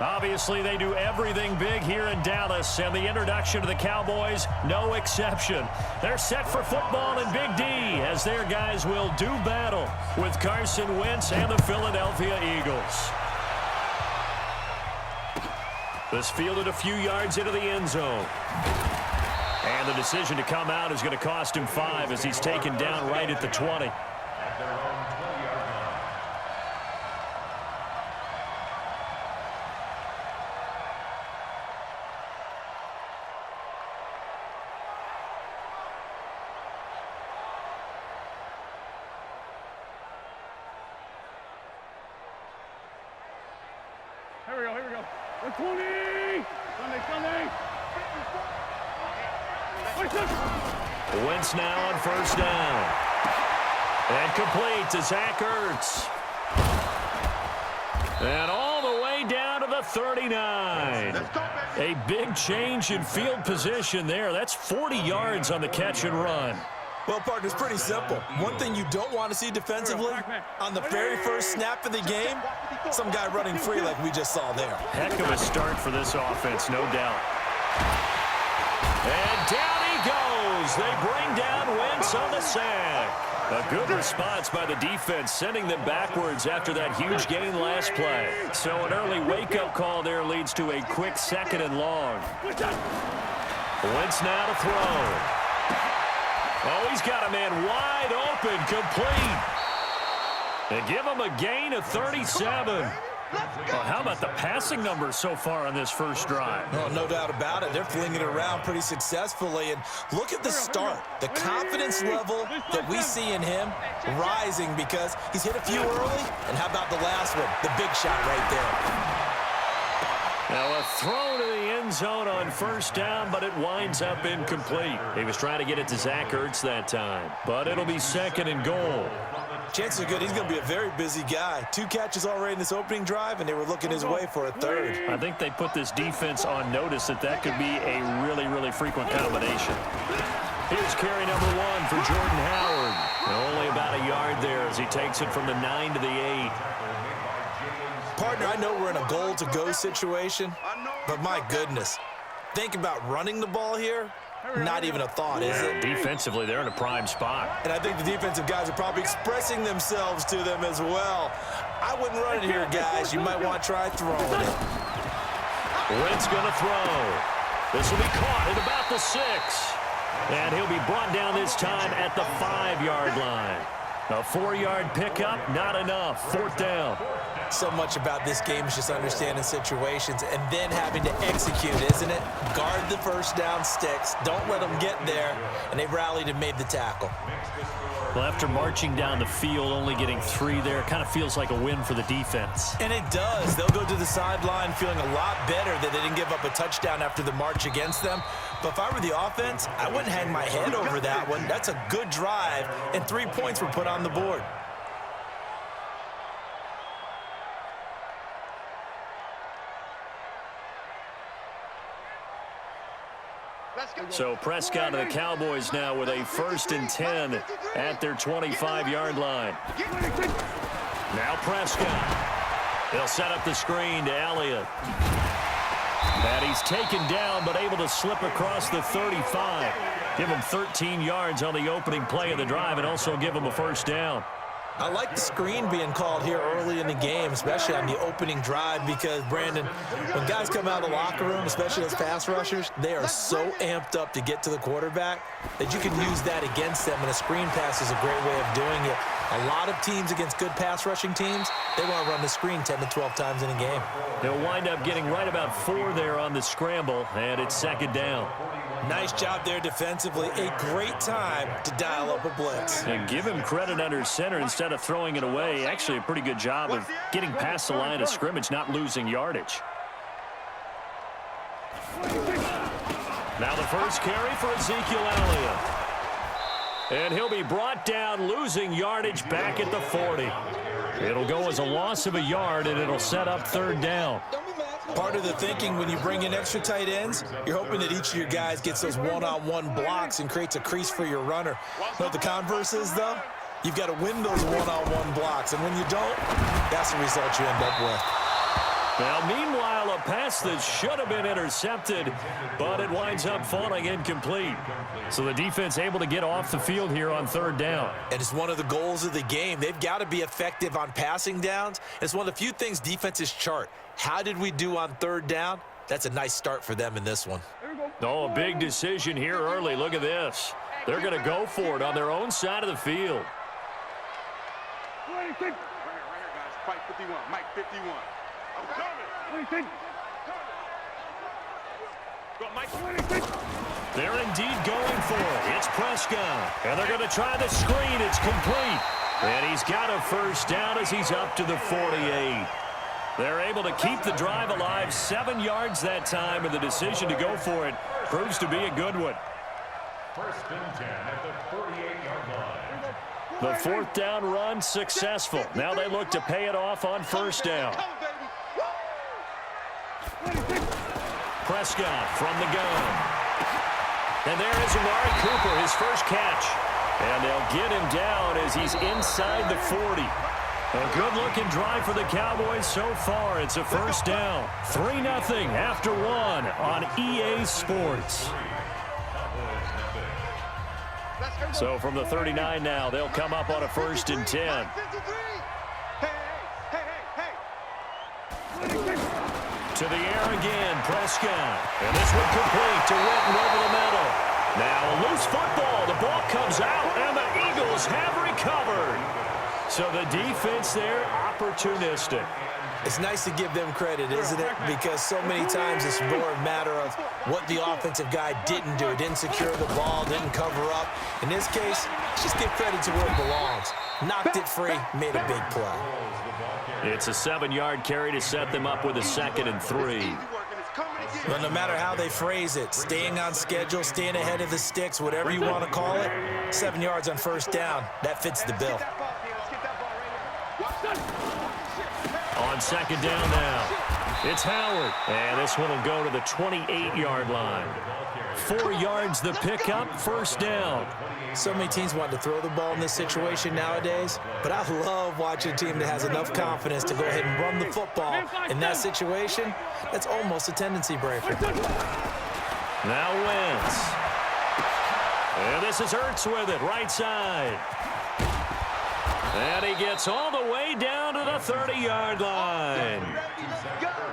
Obviously, they do everything big here in Dallas, and the introduction to the Cowboys, no exception. They're set for football in Big D as their guys will do battle with Carson Wentz and the Philadelphia Eagles. This fielded a few yards into the end zone. And the decision to come out is going to cost him 5 as he's taken down right at the 20. Here we go. 120! Sunday! Wentz now on first down. And complete to Zach Ertz. And all the way down to the 39. A big change in field position there. That's 40 yards on the catch and run. Well, partner, it's pretty simple. One thing you don't want to see defensively, on the very first snap of the game, some guy running free like we just saw there. Heck of a start for this offense, no doubt. And down he goes. They bring down Wentz on the sack. A good response by the defense, sending them backwards after that huge gain last play. So an early wake-up call there leads to a quick 2nd and long. Wentz now to throw. Oh, he's got a man wide open, complete. They give him a gain of 37. Well, how about the passing numbers so far on this first drive? Oh, no doubt about it. They're flinging it around pretty successfully. And look at the start. The confidence level that we see in him rising because he's hit a few early. And how about the last one? The big shot right there. Now a throw to the end zone on first down, but it winds up incomplete. He was trying to get it to Zach Ertz that time, but it'll be 2nd and goal. Chances are good he's going to be a very busy guy. 2 catches already in this opening drive, and they were looking his way for a 3rd. I think they put this defense on notice that could be a really, really frequent combination. Here's carry number 1 for Jordan Howard. And only about a yard there as he takes it from the 9 to the 8. Partner, I know we're in a goal-to-go situation, but my goodness, think about running the ball here. Not even a thought, is it? Defensively, they're in a prime spot. And I think the defensive guys are probably expressing themselves to them as well. I wouldn't run it here, guys. You might want to try throwing it. Wentz going to throw. This will be caught at about the 6. And he'll be brought down this time at the 5-yard line. A 4-yard pickup, not enough. 4th down. So much about this game is just understanding situations and then having to execute, isn't it? Guard the first down sticks. Don't let them get there. And they rallied and made the tackle. Well, after marching down the field, only getting 3 there, kind of feels like a win for the defense. And it does. They'll go to the sideline feeling a lot better that they didn't give up a touchdown after the march against them. But if I were the offense, I wouldn't hang my head over that one. That's a good drive, and 3 points were put on the board. So Prescott and the Cowboys now with a 1st and 10 at their 25-yard line. Now Prescott. He'll set up the screen to Elliott. And he's taken down but able to slip across the 35. Give him 13 yards on the opening play of the drive and also give him a 1st down. I like the screen being called here early in the game, especially on the opening drive, because, Brandon, when guys come out of the locker room, especially as pass rushers, they are so amped up to get to the quarterback that you can use that against them, and a screen pass is a great way of doing it. A lot of teams against good pass rushing teams, they want to run the screen 10 to 12 times in a game. They'll wind up getting right about 4 there on the scramble, and it's 2nd down. Nice job there defensively. A great time to dial up a blitz. And give him credit under center instead of throwing it away. Actually, a pretty good job of getting past the line of scrimmage, not losing yardage. Now the first carry for Ezekiel Elliott. And he'll be brought down, losing yardage back at the 40. It'll go as a loss of a yard, and it'll set up 3rd down. Part of the thinking when you bring in extra tight ends, you're hoping that each of your guys gets those one-on-one blocks and creates a crease for your runner. You know what the converse is, though? You've got to win those one-on-one blocks, and when you don't, that's the result you end up with. Well, meanwhile, Well, a pass that should have been intercepted, but it winds up falling incomplete. So the defense able to get off the field here on third down. And it's one of the goals of the game. They've got to be effective on passing downs. It's one of the few things defenses chart. How did we do on third down? That's a nice start for them in this one. Oh, a big decision here early. Look at this. They're going to go for it on their own side of the field. Right here, guys. Fight 51. Mike 51. I'm coming. Go, Mike 26. They're indeed going for it. It's Prescott. And they're going to try the screen. It's complete. And he's got a first down as he's up to the 48. They're able to keep the drive alive. 7 yards that time, and the decision to go for it proves to be a good one. First and 10 at the 48-yard line. The fourth down run successful. Now they look to pay it off on first down. Prescott from the gun. And there is Amari Cooper, his first catch. And they'll get him down as he's inside the 40. A good-looking drive for the Cowboys so far. It's a first down. 3-0 after one on EA Sports. So from the 39 now, they'll come up on a first and 10. To the air again, Prescott. And this one complete to Witten over the middle. Now a loose football. The ball comes out, and the Eagles have recovered. So the defense there, opportunistic. It's nice to give them credit, isn't it? Because so many times it's more a matter of what the offensive guy didn't do. Didn't secure the ball, didn't cover up. In this case, just give credit to where it belongs. Knocked it free, made a big play. It's a 7-yard carry to set them up with a 2nd and 3. But no matter how they phrase it, staying on schedule, staying ahead of the sticks, whatever you want to call it, 7 yards on first down, that fits the bill. On second down now, it's Howard. And this one will go to the 28-yard line. 4 yards the pickup, first down. So many teams want to throw the ball in this situation nowadays, but I love watching a team that has enough confidence to go ahead and run the football. In that situation, that's almost a tendency breaker. Now Wentz. And this is Ertz with it, right side. And he gets all the way down to the 30-yard line.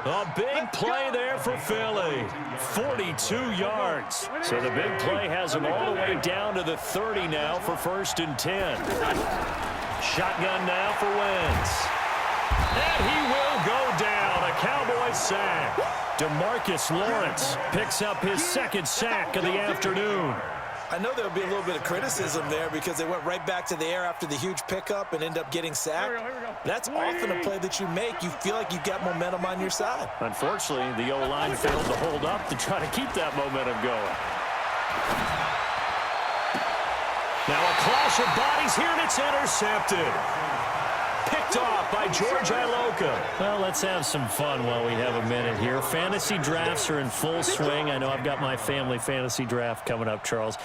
A big play there for Philly. 42 yards. So the big play has him all the way down to the 30 now for first and 10. Shotgun now for Wentz. And he will go down. A Cowboys sack. DeMarcus Lawrence picks up his 2nd sack of the afternoon. I know there'll be a little bit of criticism there because they went right back to the air after the huge pickup and end up getting sacked. That's often a play that you make. You feel like you've got momentum on your side. Unfortunately, the O-line failed to hold up to try to keep that momentum going. Now a clash of bodies here, and it's intercepted. Picked off by George Iloka. Well, let's have some fun while we have a minute here. Fantasy drafts are in full swing. I know I've got my family fantasy draft coming up, Charles.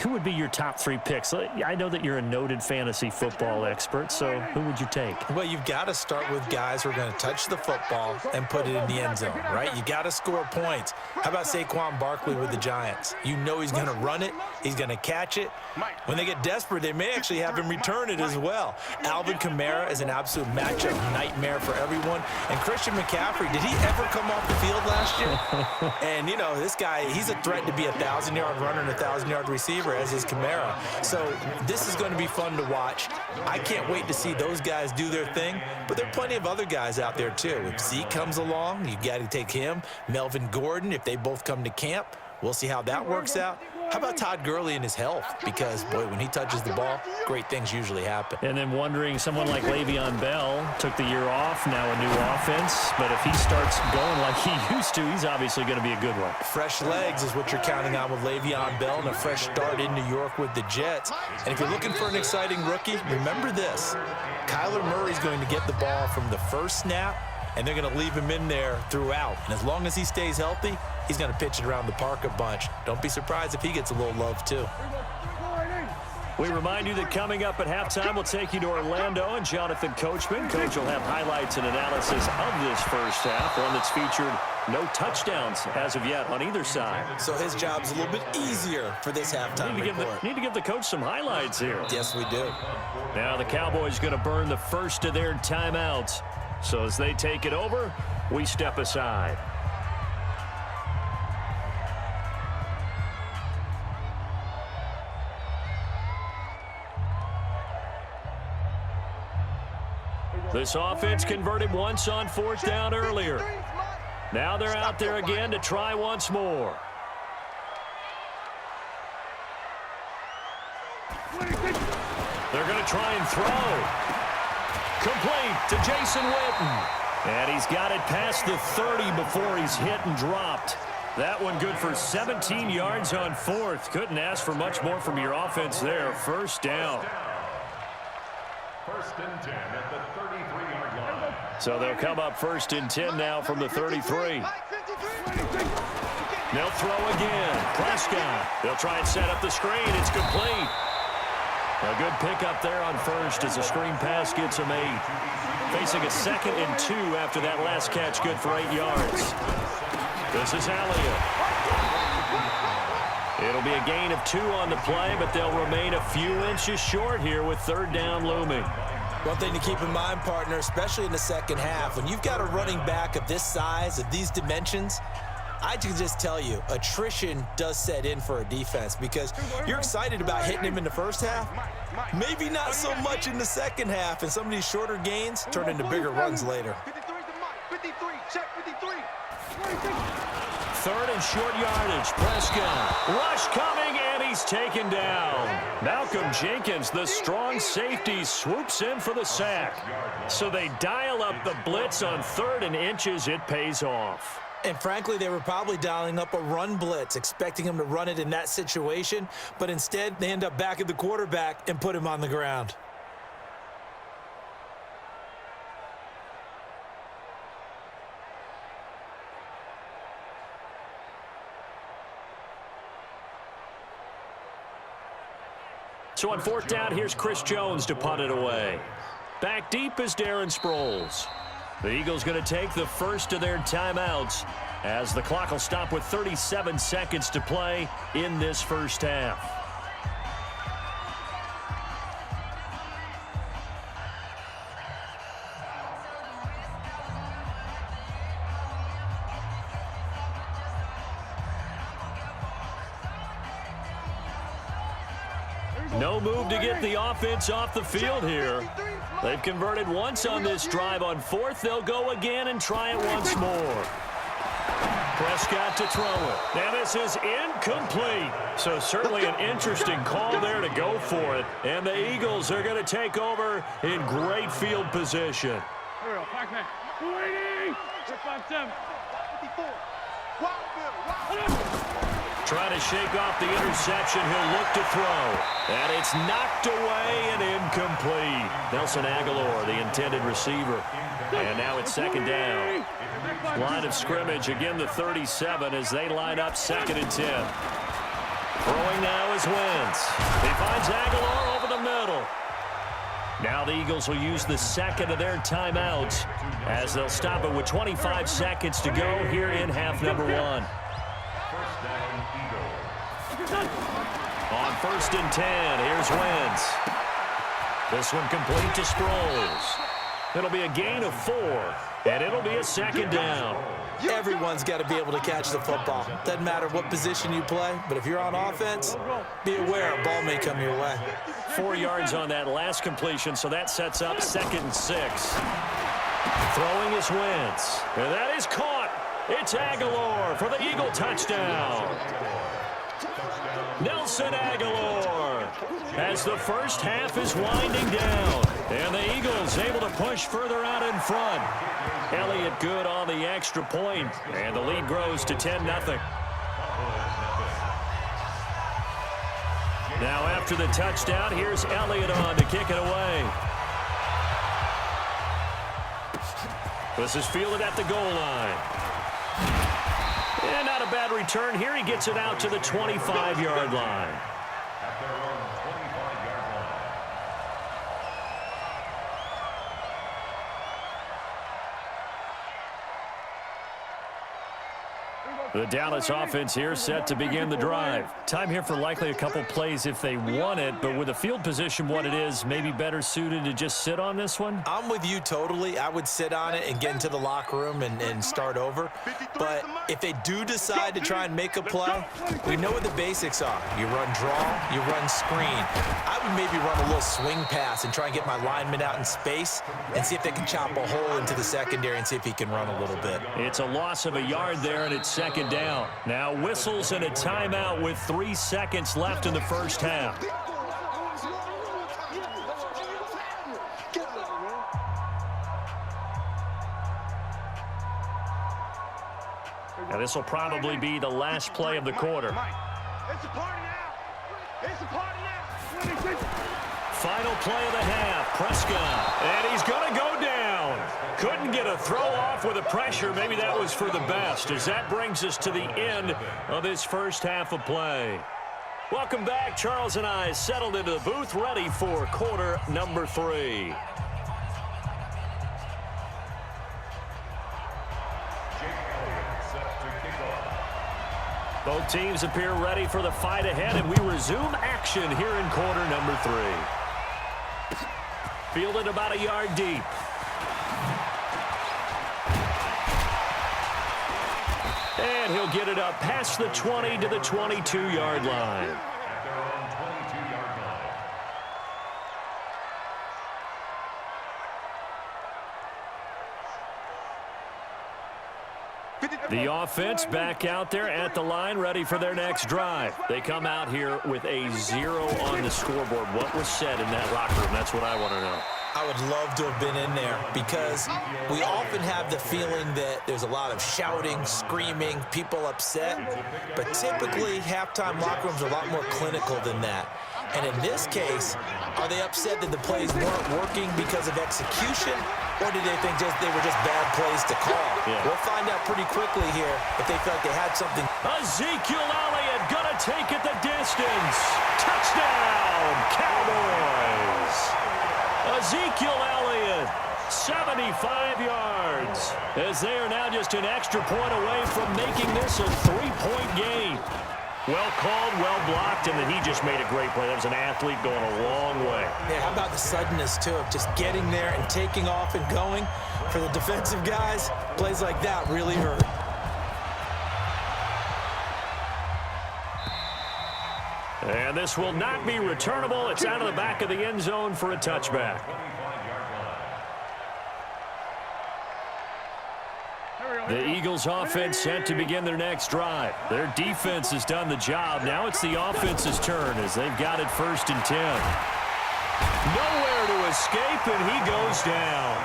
Who would be your top 3 picks? I know that you're a noted fantasy football expert, so who would you take? Well, you've got to start with guys who are going to touch the football and put it in the end zone, right? You got to score points. How about Saquon Barkley with the Giants? You know he's going to run it. He's going to catch it. When they get desperate, they may actually have him return it as well. Alvin Kamara is an absolute matchup nightmare for everyone. And Christian McCaffrey, did he ever come off the field last year? And, you know, this guy, he's a threat to be a 1,000-yard runner and a 1,000-yard receiver, as is Kamara. So this is going to be fun to watch. I can't wait to see those guys do their thing, but there are plenty of other guys out there too. If Zeke comes along, you got to take him. Melvin Gordon, if they both come to camp, we'll see how that works out. How about Todd Gurley and his health? Because, boy, when he touches the ball, great things usually happen. And then wondering, someone like Le'Veon Bell took the year off, now a new offense. But if he starts going like he used to, he's obviously going to be a good one. Fresh legs is what you're counting on with Le'Veon Bell and a fresh start in New York with the Jets. And if you're looking for an exciting rookie, remember this. Kyler Murray's going to get the ball from the first snap, and they're going to leave him in there throughout. And as long as he stays healthy, he's going to pitch it around the park a bunch. Don't be surprised if he gets a little love, too. We remind you that coming up at halftime, we'll take you to Orlando and Jonathan Coachman. Coach will have highlights and analysis of this first half, one that's featured no touchdowns as of yet on either side. So his job's a little bit easier for this halftime report. Need to give the coach some highlights here. Yes, we do. Now the Cowboys going to burn the first of their timeouts. So as they take it over, we step aside. This offense converted once on fourth down earlier. Now they're out there again to try once more. They're going to try and throw. Complete to Jason Witten. And he's got it past the 30 before he's hit and dropped. That one good for 17 yards on fourth. Couldn't ask for much more from your offense there. First down. First and 10 at the 33-yard line. So they'll come up first and 10 now from the 33. They'll throw again. Prescott. They'll try and set up the screen. It's complete. A good pickup there on first as the screen pass gets him 8. Facing a 2nd and 2 after that last catch, good for 8 yards. This is Elliott. It'll be a gain of 2 on the play, but they'll remain a few inches short here with third down looming. One thing to keep in mind, partner, especially in the second half, when you've got a running back of this size, of these dimensions, I can just tell you, attrition does set in for a defense because you're excited about hitting him in the first half. Maybe not so much in the second half, and some of these shorter gains turn into bigger runs later. 53, check 53. Third and short yardage. Prescott. Rush coming, and he's taken down. Malcolm Jenkins, the strong safety, swoops in for the sack. So they dial up the blitz on 3rd and inches. It pays off. And frankly, they were probably dialing up a run blitz, expecting him to run it in that situation. But instead, they end up back at the quarterback and put him on the ground. So on fourth down, here's Chris Jones to punt it away. Back deep is Darren Sproles. The Eagles going to take the first of their timeouts as the clock will stop with 37 seconds to play in this first half. No move to get the offense off the field here. They've converted once on this drive. On fourth, they'll go again and try it once more. Prescott to throw it. And this is incomplete. So certainly an interesting call there to go for it. And the Eagles are going to take over in great field position. Trying to shake off the interception. He'll look to throw. And it's knocked away and incomplete. Nelson Aguilar, the intended receiver. And now it's second down. Line of scrimmage, again the 37 as they line up 2nd and 10. Throwing now is Wentz. He finds Aguilar over the middle. Now the Eagles will use the second of their timeouts as they'll stop it with 25 seconds to go here in half number 1. On 1st and 10, here's Wentz. This one complete to Sproles. It'll be a gain of 4, and it'll be a second down. Everyone's got to be able to catch the football. Doesn't matter what position you play, but if you're on offense, be aware a ball may come your way. 4 yards on that last completion, so that sets up 2nd and 6. Throwing is Wentz, and that is caught. It's Aguilar for the Eagle touchdown. Nelson Aguilar as the first half is winding down. And the Eagles able to push further out in front. Elliott good on the extra point, and the lead grows to 10-0. Now after the touchdown, here's Elliott on to kick it away. This is fielded at the goal line. And not a bad return here. He gets it out to the 25-yard line. The Dallas offense here set to begin the drive. Time here for likely a couple plays if they want it, but with the field position what it is, maybe better suited to just sit on this one? I'm with you totally. I would sit on it and get into the locker room and start over. But if they do decide to try and make a play, we know what the basics are. You run draw, you run screen. I would maybe run a little swing pass and try and get my lineman out in space and see if they can chop a hole into the secondary and see if he can run a little bit. It's a loss of a yard there, and it's second down. Now whistles and a timeout with 3 seconds left in the first half. Now this will probably be the last play of the quarter. It's a party now. It's a party now. Final play of the half, Prescott, and he's going to go down. Couldn't get a throw off with the pressure. Maybe that was for the best, as that brings us to the end of this first half of play. Welcome back. Charles and I settled into the booth, ready for quarter number 3. Both teams appear ready for the fight ahead, and we resume action here in quarter number 3. Fielded about a yard deep. And he'll get it up past the 20 to the 22-yard line. At their own 22-yard line. The offense back out there at the line, ready for their next drive. They come out here with a 0 on the scoreboard. What was said in that locker room? That's what I want to know. I would love to have been in there because we often have the feeling that there's a lot of shouting, screaming, people upset. But typically, halftime locker rooms are a lot more clinical than that. And in this case, are they upset that the plays weren't working because of execution? Or did they think they were just bad plays to call? Yeah. We'll find out pretty quickly here if they felt they had something. Ezekiel Elliott gonna take it the distance. Touchdown, Cowboys. Ezekiel Elliott, 75 yards, as they are now just an extra point away from making this a 3-point game. Well called, well blocked, and then he just made a great play. That was an athlete going a long way. Yeah, how about the suddenness, too, of just getting there and taking off and going? For the defensive guys, plays like that really hurt. And this will not be returnable. It's out of the back of the end zone for a touchback. The Eagles offense set to begin their next drive. Their defense has done the job. Now it's the offense's turn as they've got it 1st and 10. Nowhere to escape, and he goes down.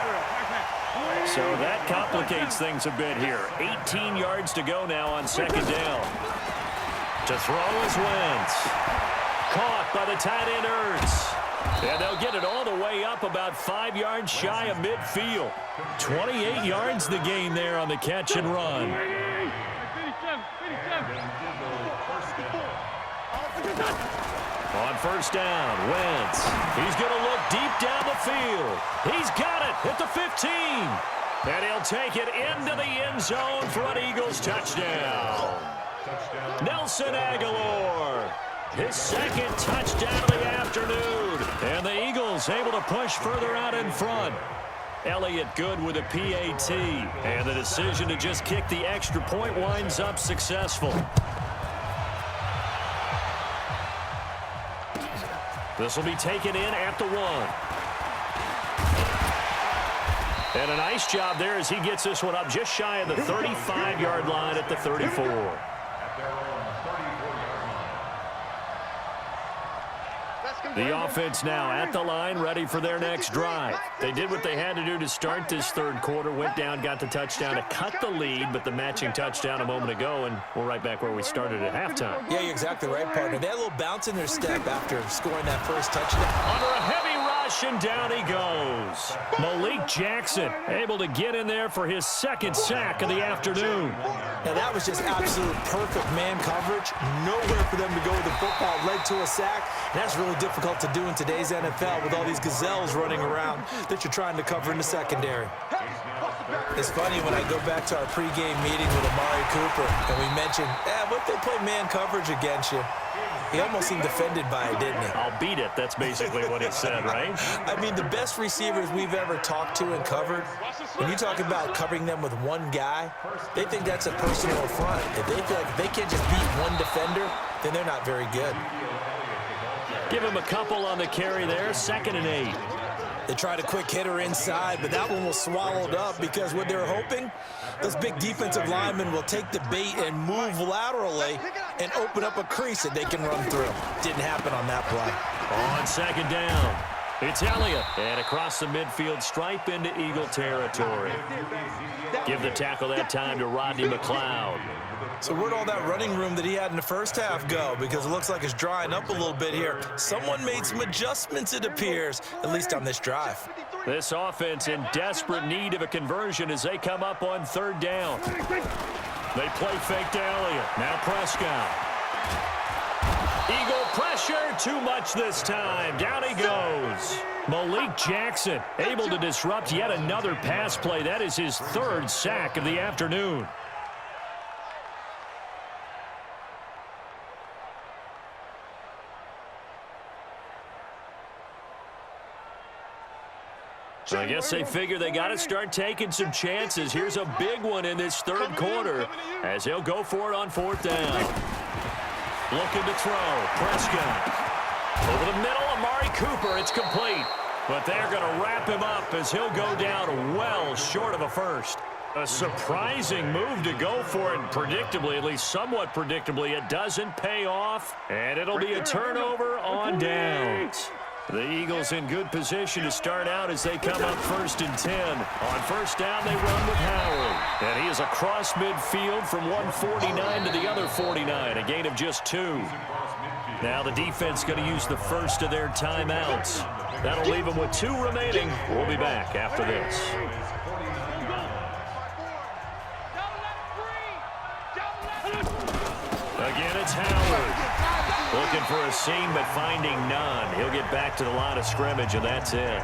So that complicates things a bit here. 18 yards to go now on 2nd down. To throw is Wentz. Caught by the tight end Ertz. And they'll get it all the way up about 5 yards shy of midfield. 28 yards the gain there on the catch and run. On 1st down, Wentz. He's going to look deep down the field. He's got it at the 15. And he'll take it into the end zone for an Eagles touchdown. Nelson Aguilar, his 2nd touchdown of the afternoon. And the Eagles able to push further out in front. Elliott good with a PAT. And the decision to just kick the extra point winds up successful. This will be taken in at the 1. And a nice job there as he gets this one up just shy of the 35-yard line at the 34. The offense now at the line, ready for their next drive. They did what they had to do to start this 3rd quarter, went down, got the touchdown to cut the lead, but the matching touchdown a moment ago, and we're right back where we started at halftime. Yeah, you're exactly right, partner. They had a little bounce in their step after scoring that 1st touchdown. Under a heavy rush, and down he goes. Malik Jackson able to get in there for his 2nd sack of the afternoon. Now, that was just absolute perfect man coverage. Nowhere for them to go with the football. Led to a sack. And that's really difficult to do in today's NFL with all these gazelles running around that you're trying to cover in the secondary. It's funny when I go back to our pregame meeting with Amari Cooper and we mentioned, what they play man coverage against you. He almost seemed offended by it, didn't he? I'll beat it. That's basically what he said, right? I mean, the best receivers we've ever talked to and covered, when you talk about covering them with one guy, they think that's a personal affront. If they feel like if they can't just beat one defender, then they're not very good. Give him a couple on the carry there. 2nd and 8. They tried a quick hitter inside, but that one was swallowed up because what they're hoping, those big defensive linemen will take the bait and move laterally and open up a crease that they can run through. Didn't happen on that play. On 2nd down, it's Elliott. And across the midfield stripe into Eagle territory. Give the tackle that time to Rodney McLeod. So where'd all that running room that he had in the first half go? Because it looks like it's drying up a little bit here. Someone made some adjustments, it appears, at least on this drive. This offense in desperate need of a conversion as they come up on 3rd down. They play fake to Elliott. Now Prescott. Eagle pressure, too much this time. Down he goes. Malik Jackson able to disrupt yet another pass play. That is his 3rd sack of the afternoon. I guess they figure they got to start taking some chances. Here's a big one in this 3rd quarter as he'll go for it on 4th down. Looking to throw. Prescott. Over the middle, Amari Cooper. It's complete. But they're going to wrap him up as he'll go down well short of a first. A surprising move to go for it, and predictably, at least somewhat predictably, it doesn't pay off, and it'll be a turnover on downs. The Eagles in good position to start out as they come up 1st and 10. On 1st down, they run with Howard. And he is across midfield from one 49 to the other 49, a gain of just 2. Now the defense going to use the first of their timeouts. That'll leave them with 2 remaining. We'll be back after this. Again, it's Howard. Looking for a seam, but finding none. He'll get back to the line of scrimmage, and that's it.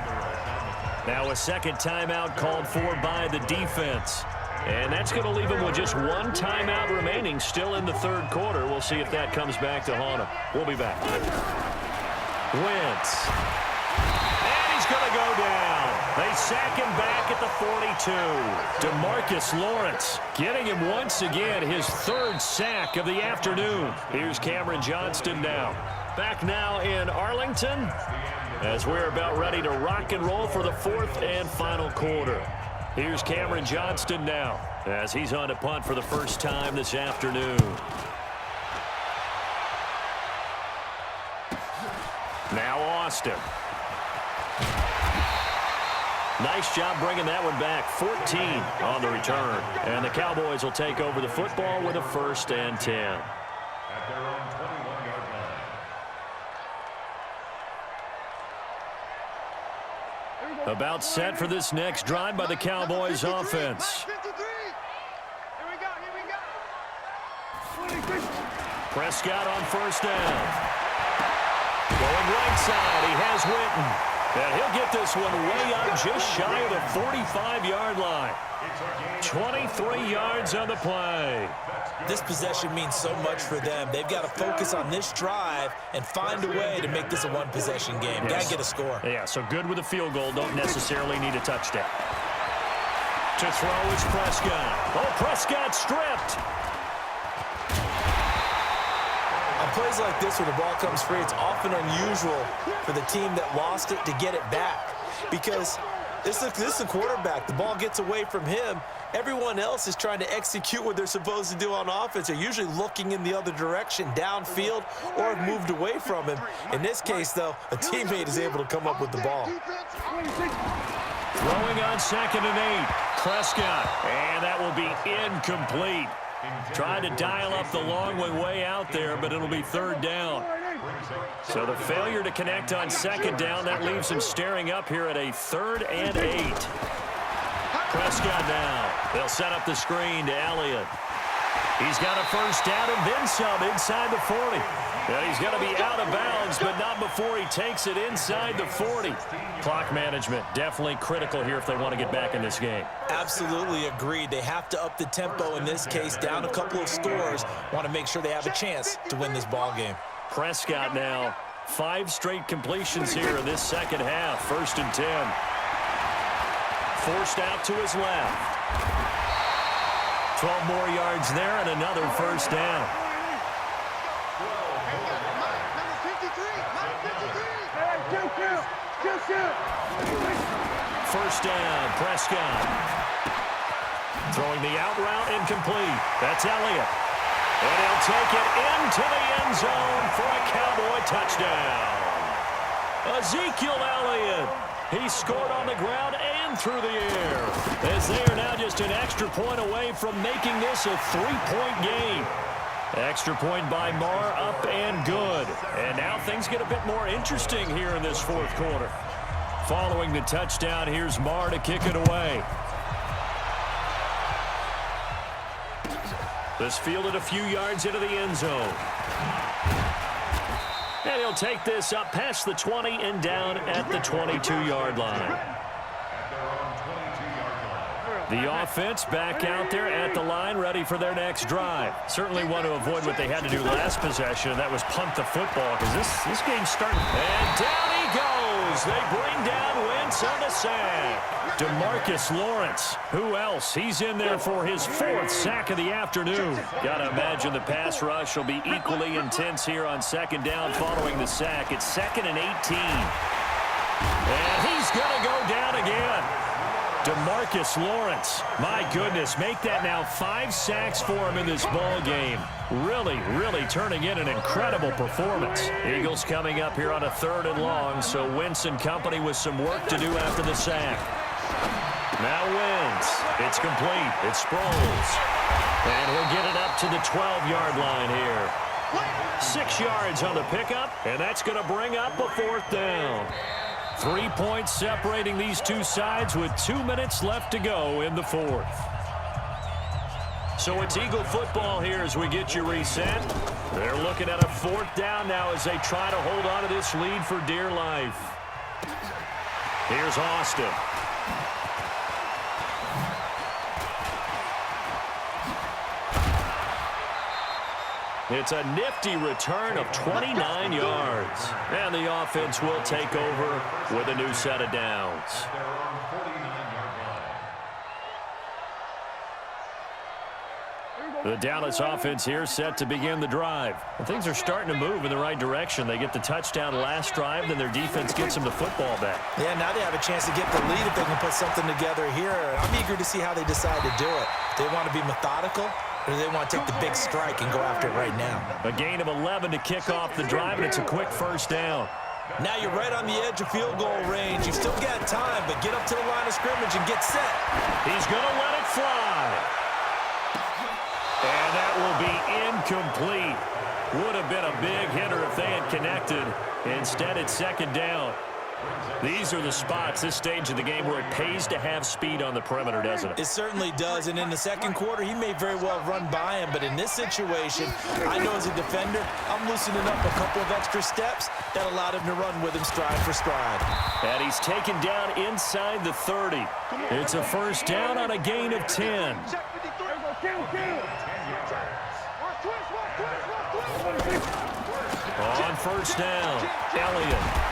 Now a 2nd timeout called for by the defense. And that's going to leave him with just 1 timeout remaining still in the 3rd quarter. We'll see if that comes back to haunt him. We'll be back. Wentz. And he's going to go down. They sack him back at the 42. DeMarcus Lawrence getting him once again his 3rd sack of the afternoon. Here's Cameron Johnston now. Back now in Arlington as we're about ready to rock and roll for the 4th and final quarter. Here's Cameron Johnston now as he's on to punt for the first time this afternoon. Now Austin. Nice job bringing that one back. 14 on the return. And the Cowboys will take over the football with a 1st and 10. At their own 21-yard line. About set for this next drive by the Cowboys offense. Prescott on 1st down. Going right side, he has Witten. And he'll get this one way up just shy of the 45-yard line. 23 yards on the play. This possession means so much for them. They've got to focus on this drive and find a way to make this a one-possession game. Yes. Got to get a score. Yeah, so good with a field goal. Don't necessarily need a touchdown. To throw is Prescott. Oh, Prescott stripped. On plays like this where the ball comes free, it's often unusual for the team that lost it to get it back. Because this is the quarterback. The ball gets away from him. Everyone else is trying to execute what they're supposed to do on offense. They're usually looking in the other direction, downfield, or have moved away from him. In this case, though, a teammate is able to come up with the ball. Throwing on 2nd and 8. Prescott. And that will be incomplete. Tried to dial up the long one way out there, but it'll be 3rd down. So the failure to connect on 2nd down, that leaves him staring up here at a 3rd and 8. Prescott now. They'll set up the screen to Elliott. He's got a first down and then some inside the 40. And he's going to be out of bounds, but not before he takes it inside the 40. Clock management definitely critical here if they want to get back in this game. Absolutely agreed. They have to up the tempo in this case, down a couple of scores. Want to make sure they have a chance to win this ball game. Prescott now, 5 straight completions here in this second half. 1st and 10. Forced out to his left. 12 more yards there and another first down. First down, Prescott. Throwing the out route incomplete. That's Elliott. And he'll take it into the end zone for a Cowboy touchdown. Ezekiel Elliott. He scored on the ground and through the air, as they are now just an extra point away from making this a 3-point game. Extra point by Marr, up and good. And now things get a bit more interesting here in this 4th quarter. Following the touchdown, here's Marr to kick it away. This fielded a few yards into the end zone. And he'll take this up past the 20 and down at the 22-yard line. The offense back out there at the line, ready for their next drive. Certainly want to avoid what they had to do last possession, and that was punt the football, because this game's starting. And down he goes. They bring down Wentz on the sack. DeMarcus Lawrence. Who else? He's in there for his 4th sack of the afternoon. Got to imagine the pass rush will be equally intense here on 2nd down following the sack. It's 2nd and 18. And he's going to go down again. DeMarcus Lawrence, my goodness, make that now 5 sacks for him in this ball game. Really, really turning in an incredible performance. Eagles coming up here on a 3rd and long, so Wentz and company with some work to do after the sack. Now Wentz, it's complete, it sprawls. And he'll get it up to the 12-yard line here. 6 yards on the pickup, and that's going to bring up a 4th down. 3 points separating these two sides with 2 minutes left to go in the 4th. So it's Eagle football here as we get you reset. They're looking at a 4th down now as they try to hold on to this lead for dear life. Here's Austin. It's a nifty return of 29 yards. And the offense will take over with a new set of downs. The Dallas offense here set to begin the drive. And things are starting to move in the right direction. They get the touchdown last drive, then their defense gets them the football back. Yeah, now they have a chance to get the lead if they can put something together here. I'm eager to see how they decide to do it. They want to be methodical, or do they want to take the big strike and go after it right now? A gain of 11 to kick off the drive, and it's a quick first down. Now you're right on the edge of field goal range. You've still got time, but get up to the line of scrimmage and get set. He's going to let it fly. And that will be incomplete. Would have been a big hitter if they had connected. Instead, it's 2nd down. These are the spots, this stage of the game, where it pays to have speed on the perimeter, doesn't it? It certainly does, and in the 2nd quarter, he may very well run by him, but in this situation, I know as a defender, I'm loosening up a couple of extra steps that allowed him to run with him stride for stride. And he's taken down inside the 30. It's a first down on a gain of 10. On first down, Elliott.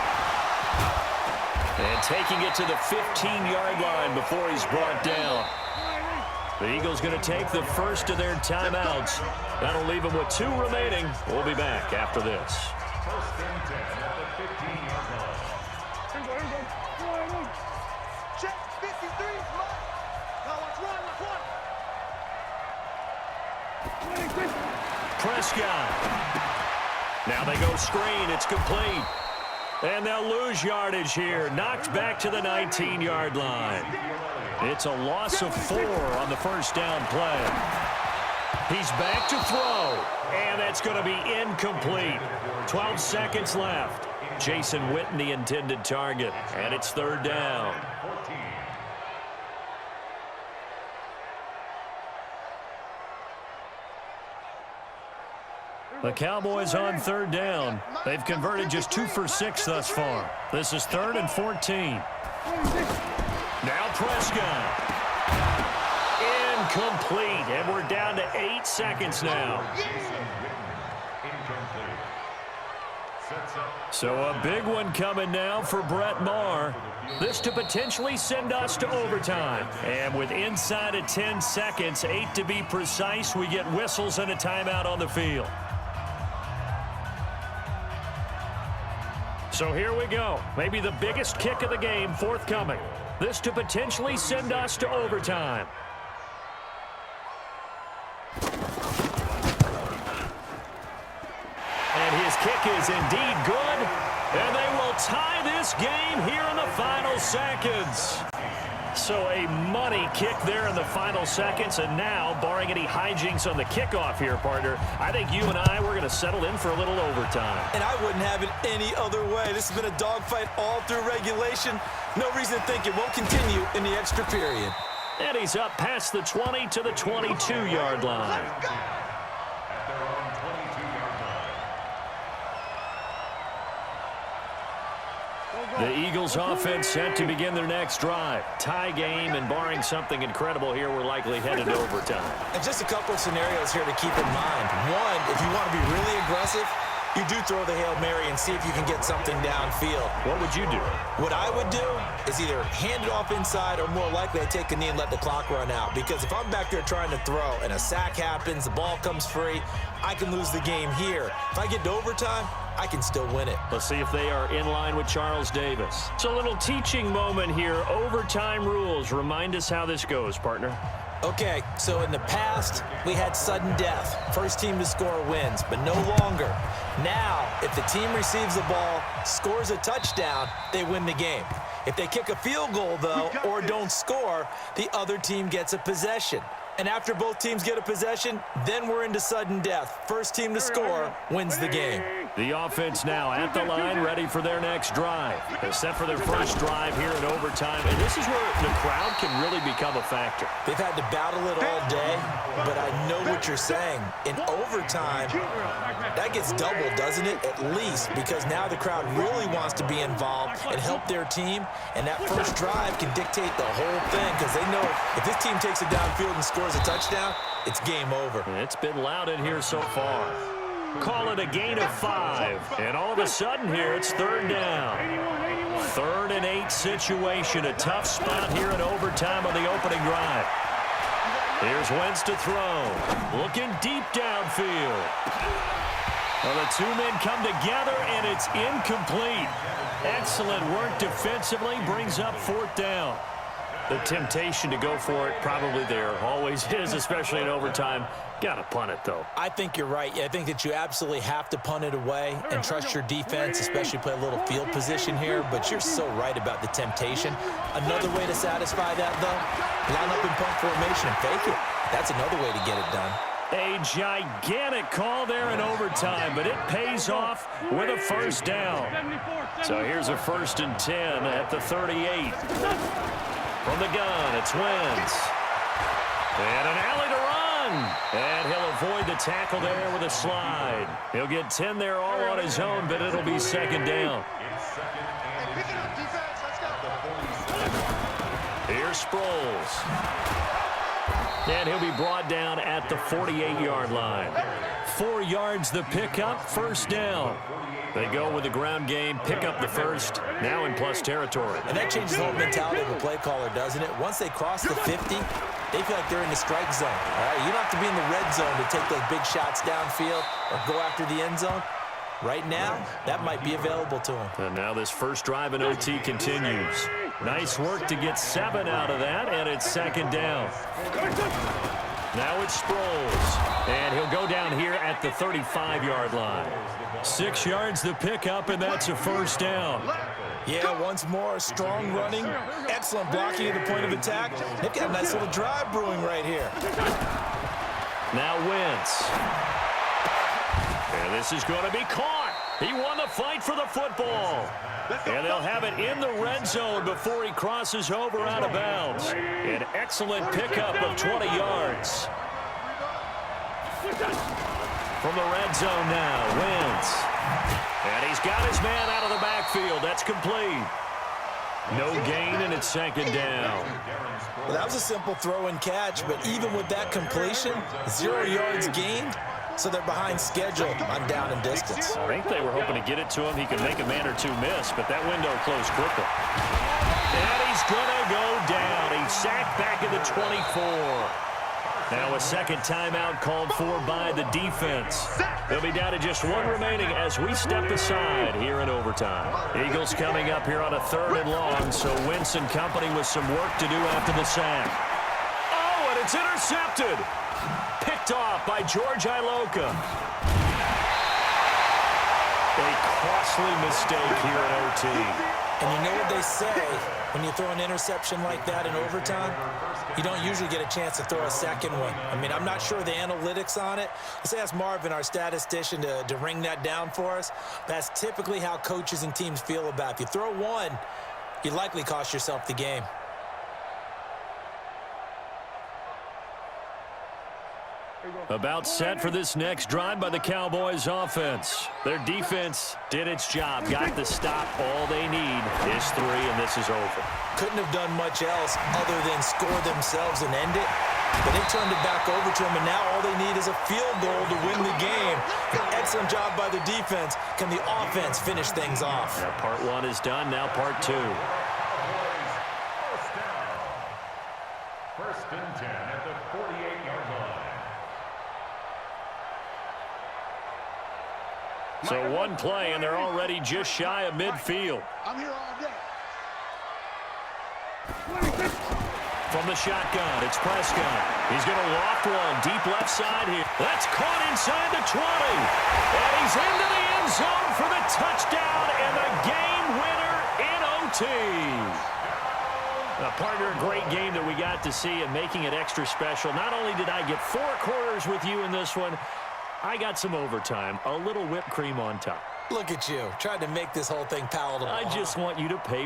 And taking it to the 15-yard line before he's brought down. The Eagles going to take the first of their timeouts. That'll leave them with 2 remaining. We'll be back after this. First and 10 at the 15-yard line. Check 53. Now watch one. Prescott. Now they go screen. It's complete. And they'll lose yardage here. Knocked back to the 19-yard line. It's a loss of 4 on the first down play. He's back to throw. And that's going to be incomplete. 12 seconds left. Jason Witten, the intended target. And it's 3rd down. The Cowboys on third down. They've converted just 2 for 6 thus far. This is 3rd and 14. Now Prescott. Incomplete, and we're down to 8 seconds now. So a big one coming now for Brett Maher. This to potentially send us to overtime. And with inside of 10 seconds, 8 to be precise, we get whistles and a timeout on the field. So here we go. Maybe the biggest kick of the game forthcoming. This to potentially send us to overtime. And his kick is indeed good. And they will tie this game here in the final seconds. So a money kick there in the final seconds. And now, barring any hijinks on the kickoff here, partner, I think you and I, we're going to settle in for a little overtime. And I wouldn't have it any other way. This has been a dogfight all through regulation. No reason to think it won't continue in the extra period. And he's up past the 20 to the 22-yard line. The Eagles offense set to begin their next drive. Tie game, and barring something incredible here, we're likely headed to overtime. And just a couple of scenarios here to keep in mind. One, if you want to be really aggressive, you do throw the Hail Mary and see if you can get something downfield. What would you do? What I would do is either hand it off inside or more likely I take a knee and let the clock run out. Because if I'm back there trying to throw and a sack happens, the ball comes free, I can lose the game here. If I get to overtime, I can still win it. Let's see if they are in line with Charles Davis. It's a little teaching moment here. Overtime rules. Remind us how this goes, partner. Okay, so in the past, we had sudden death. First team to score wins, but no longer. Now, if the team receives the ball, scores a touchdown, they win the game. If they kick a field goal, though, or don't score, the other team gets a possession. And after both teams get a possession, then we're into sudden death. First team to score wins the game. The offense now at the line, ready for their next drive. They're set for their first drive here in overtime, and this is where the crowd can really become a factor. They've had to battle it all day, but I know what you're saying. In overtime, that gets doubled, doesn't it? At least, because now the crowd really wants to be involved and help their team, and that first drive can dictate the whole thing, because they know if this team takes it downfield and scores a touchdown, it's game over. It's been loud in here so far. Call it a gain of 5. And all of a sudden here, it's third down. 3rd and 8 situation. A tough spot here in overtime on the opening drive. Here's Wentz to throw. Looking deep downfield. Well, the two men come together, and it's incomplete. Excellent work defensively. Brings up 4th down. The temptation to go for it probably there. Always is, especially in overtime. Got to punt it, though. I think you're right. I think that you absolutely have to punt it away and trust your defense, especially play a little field position here. But you're so right about the temptation. Another way to satisfy that, though, line up in punt formation and fake it. That's another way to get it done. A gigantic call there in overtime, but it pays off with a first down. So here's a 1st and 10 at the 38. From the gun, it's Wentz. And an alley to run. And he'll avoid the tackle there with a slide. He'll get 10 there all on his own, but it'll be 2nd down. Here's Sproles. And he'll be brought down at the 48-yard line. 4 yards the pickup, 1st down. They go with the ground game, pick up the first, now in plus territory. And that changes the whole mentality of a play caller, doesn't it? Once they cross the 50, they feel like they're in the strike zone. All right? You don't have to be in the red zone to take those big shots downfield or go after the end zone. Right now, that might be available to them. And now this first drive in OT continues. Nice work to get 7 out of that, and it's 2nd down. Now it's Sproles, and he'll go down here at the 35-yard line. 6 yards the pickup, and that's a 1st down. Yeah, once more, strong running, excellent blocking at the point of attack. They've got a nice little drive brewing right here. Now Wentz. And this is going to be caught. He won the fight for the football. And they'll have it in the red zone before he crosses over out of bounds. An excellent pickup of 20 yards. From the red zone now, Wentz. And he's got his man out of the backfield. That's complete. No gain, and it's second down. Well, that was a simple throw and catch, but even with that completion, 0 yards gained, so they're behind schedule on down and distance. I think they were hoping to get it to him. He could make a man or two miss, but that window closed quickly. And he's going to go down. He's sacked back at the 24. Now a second timeout called for by the defense. They'll be down to just one remaining as we step aside here in overtime. Eagles coming up here on a 3rd and long, so Wentz and company with some work to do after the sack. Oh, and it's intercepted. Picked off by George Iloka. A costly mistake here in OT. And you know what they say, when you throw an interception like that in overtime, you don't usually get a chance to throw a second one. I mean, I'm not sure the analytics on it. Let's ask Marvin, our statistician, to ring that down for us. That's typically how coaches and teams feel about it. If you throw one, you likely cost yourself the game. About set for this next drive by the Cowboys offense. Their defense did its job, got the stop. All they need is 3, and this is over. Couldn't have done much else other than score themselves and end it. But they turned it back over to them, and now all they need is a field goal to win the game. An excellent job by the defense. Can the offense finish things off? Now part 1 is done, now part 2. First and 10 at the 48-yard line. So one play, and they're already just shy of midfield. I'm here all day. From the shotgun, it's Prescott. He's going to loft one deep left side here. That's caught inside the 20. And he's into the end zone for the touchdown and the game winner in OT. Partner, a great game that we got to see and making it extra special. Not only did I get 4 quarters with you in this one, I got some overtime, a little whipped cream on top. Look at you, trying to make this whole thing palatable. I just want you to pay